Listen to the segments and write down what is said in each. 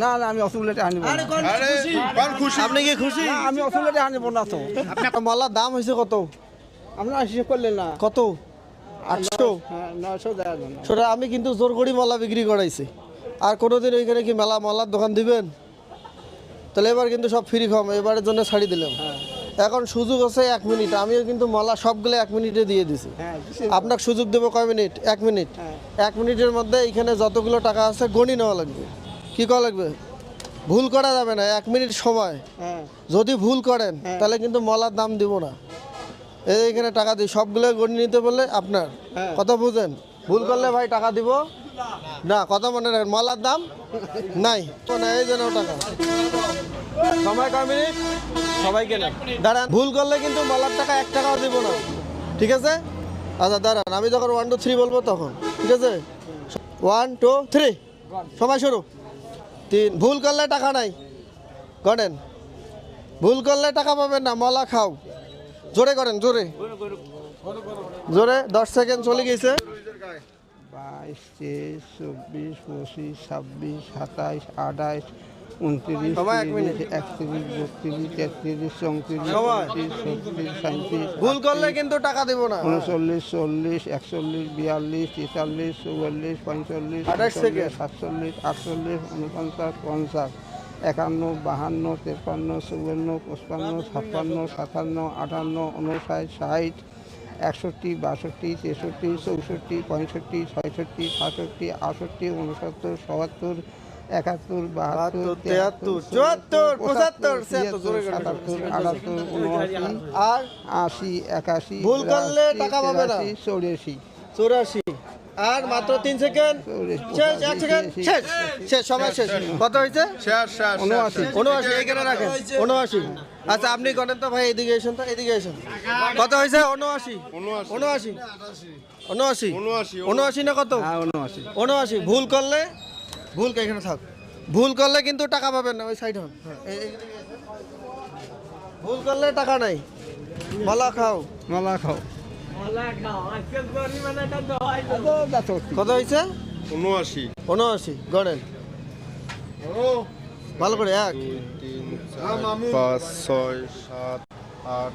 না না আমি অসুবিধাটা আনব আপনি কি খুশি? আমি অসুবিধাটা আনব না তো। আপনার মালার দাম হয়েছে কত? আপনারা হিসেব করলেন না। কত? 800? হ্যাঁ 900 দেওয়া যাবে না। সেটা আমি কিন্তু জোর করি মালা বিক্রি করাইছি। আর কোনোদিন ওইখানে কি মালার দোকান দিবেন? তাহলে এবার কিন্তু সব ফ্রি খাম, এবারের জন্য ছাড়ি দিলাম। এখন সুযোগ আছে 1 মিনিট, আমিও কিন্তু মালা সবগুলো 1 মিনিটে দিয়ে দিছি। হ্যাঁ আপনাকে সুযোগ দেবো কয় মিনিট? 1 মিনিট। 1 মিনিটের মধ্যে এখানে যতগুলো টাকা আছে গণি নেওয়া লাগবে। কি করা লাগবে? ভুল করা যাবে না, 1 মিনিট সময়। হ্যাঁ যদি ভুল করেন তাহলে কিন্তু মালার দাম দিব না। এইখানে টাকা দিই, সবগুলো গণি নিতে বললে আপনার কথা বুঝেন। ভুল করলে ভাই টাকা দিব না, কথা মনে রাখেন, মালার দাম নাই না। এই জন্য টাকা সময় কয় মিনিট? সবাই কেনেন, দাঁড়ান। ভুল করলে কিন্তু মালার টাকা 1 টাকাও দিব না, ঠিক আছে? আচ্ছা দাঁড়ান, আমি যখন 1 2 3 বলবো তখন, ঠিক আছে? 1 2 3 সময় শুরু। 3 ভুল করলে টাকা নাই, গণেন। ভুল করলে টাকা পাবেন না, মালা খাও। জোরে করেন, জোরে জোরে। 10 সেকেন্ড চলে গেছে। 22 23 24 25 26 27 28 29 সময় 1 মিনিট। 31 32 33 34 সময়। 36 37 ভুল করলে কিন্তু টাকা দিব না। 39 40 41 42 43 44 45 28 সেকেন্ড। 47 48 49 50 51 52 53 54 55 56 57 58 59 60 61 62 63 64 65 66 67 68 69 70 71 72 73 74 75 জোরে করেন। 77 78 79 আর 80 81 ভুল করলে টাকা পাবে না। 84 84 আর মাত্র 3 সেকেন্ড। শেষ, 1 সেকেন্ড শেষ। শেষ, সময় শেষ। কত হয়েছে? 79 এইখানে রাখেন। 79। আচ্ছা আপনি করেন তো ভাই, এদিকে এসেন তো, এদিকে এসেন। কত হয়েছে? 79 79 79 না কত? 79। ভুল করলে এখানে থাক। ভুল করলে কিন্তু টাকা পাবেন না, ওই সাইড হন। ভুল করলে টাকা নাই, মালা খাও। মালা খাও কত হয়েছে? 79 গণেন ভালো করে। 1 2 3 4 5 6 7 8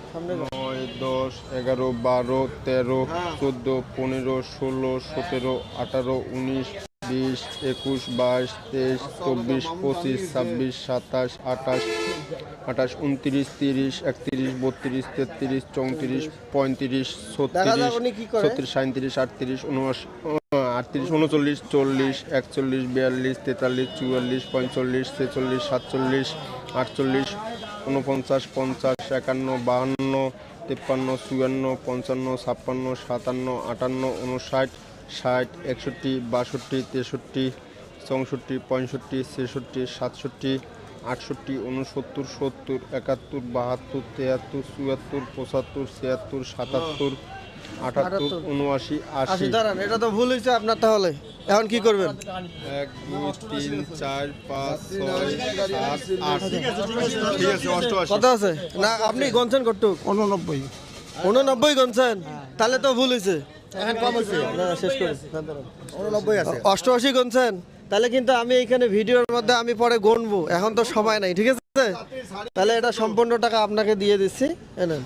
9 10 11 12 13 14 15 16 17 18 19 20 21 22 23 24 25 26 27 28 28 29 30 31 32 33 34 35 দেখা যাক উনি কি করে। 36 37 38 39 38 39 40 41 42 43 44 45 46 47 48 49 50 51 52 53 54 55 56 57 58 59 60 61 62 63 64 65 66 67 68 69 70 71 72 73 74 75 76 77 78 79 80 80 দাঁড়ান, এটা তো ভুল হয়েছে আপনার। তাহলে এখন কি করবেন? 1 2 3 4 5 6 7 8 ঠিক আছে 88 কত আছে? না আপনি গনছেন কটুক? 89 89 গনছেন, তাহলে তো ভুল হয়েছে। এখন কম হয়েছে না, শেষ করে 89 আছে। 88 গনছেন, তাহলে কিন্তু আমি এইখানে ভিডিওর মধ্যে আমি পরে গণবো, এখন তো সময় নাই, ঠিক আছে? তাহলে এটা সম্পূর্ণ টাকা আপনাকে দিয়ে দিচ্ছি, এনেন।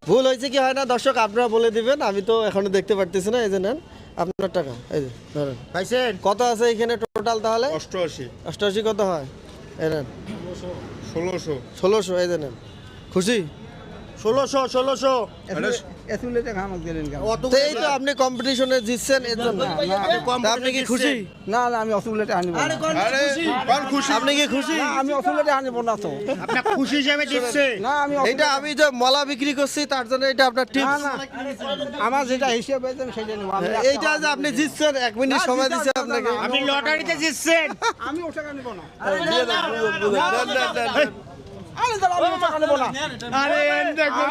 ভুল হয়েছে কি হয় না দর্শক আপনারা বলে দিবেন, আমি তো এখনো দেখতে পারতেছি না। এই যে নেন আপনার টাকা, এই যে ধরেন। পাইছেন? কত আছে এখানে টোটাল তাহলে? 88 88 কত হয়? এই নেন 1600 1600, এই যে নেন। খুশি? 1600 এসুলেতে খামাক দিলেন কেন? তো এই তো আপনি কম্পিটিশনে জিতছেন, এর জন্য। তা আপনি কি খুশি? না না আমি অসুবিধাটা আনব না। আরে কোন খুশি? আপনি কি খুশি? না আমি অসুবিধাটা আনব না তো। আপনার খুশি হিসেবে দিচ্ছে। না আমি এইটা আমি যে মালা বিক্রি করছি তার জন্য এটা আপনার না টিপস। না আমার যেটা হিসেব হয়েছে আমি সেটা নেব। এইটা যে আপনি জিতছেন, 1 মিনিট সময় দিচ্ছে আপনাকে। আপনি লটারিতে জিতছেন। আমি ও টাকা নেব না। দিয়ে দেন, দেন, দেন। আরে দাঁড়া আমি ও টাকা নেব না। আরে দেখো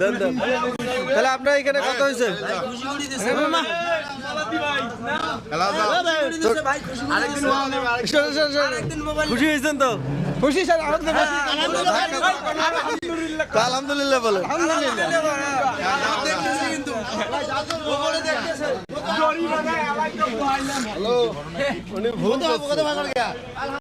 দেন, দেন। তাহলে আপনার এখানে কত হয়েছে? খুশি হয়েছেন তো? খুশি স্যার আলহামদুলিল্লাহ বলেন। উনি ভুল করছে।